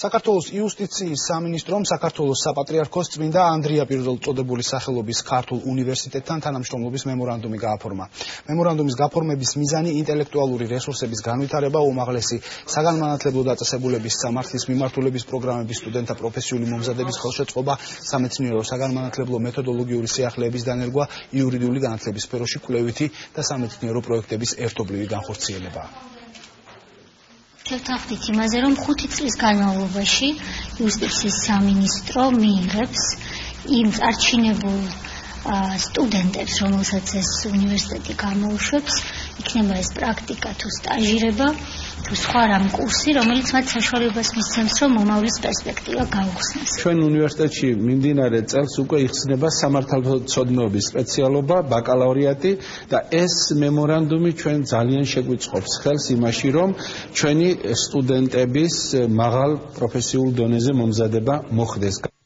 საქართველოს იუსტიციის სამინისტრომ საქართველოს საპატრიარქოს წმინდა ანდრია პირველწოდებული სახელობის ქართულ უნივერსიტეტთან თანამშრომლობის მემორანდუმი გააფორმა. მემორანდუმის გაფორმების მიზანი ინტელექტუალური რესურსების განვითარება, უმაღლესი საგანმანათლებლო დაწესებულების სამართლის მიმართულების პროგრამების სტუდენტთა პროფესიული მომზადების ხელშეწყობა, სამეცნიერო საგანმანათლებლო მეთოდოლოგიური სიახლეების დანერგვა, იურიდიული განათლების სფეროში კვლევითი და სამეცნიერო პროექტების ერთობლივი განხორციელება. შევთანხმდით იმაზე, რომ 5 წლის განმავლობაში იუსტიციის სამინისტრო მიიღებს იმ არჩინებულ სტუდენტებს, რომელსაც ეს უნივერსიტეტი გამოუშვებს, იქნება ეს პრაქტიკა თუ სტაჟირება, თუ სხვა რამ კურსი, რომელიც მათ საშუალებას მისცემს, რომ მომავლის პერსპექტივა გაუხსნას. ჩვენ უნივერსიტეტში მიმდინარე წელს უკვე იხსნება სამართალმცოდნეობის სპეციალობა, ბაკალავრიატი და ეს მემორანდუმი ჩვენ ძალიან შეგვიწყობს ხელს იმაში, რომ ჩვენი სტუდენტების მაღალ პროფესიულ დონეზე მომზადება მოხდეს.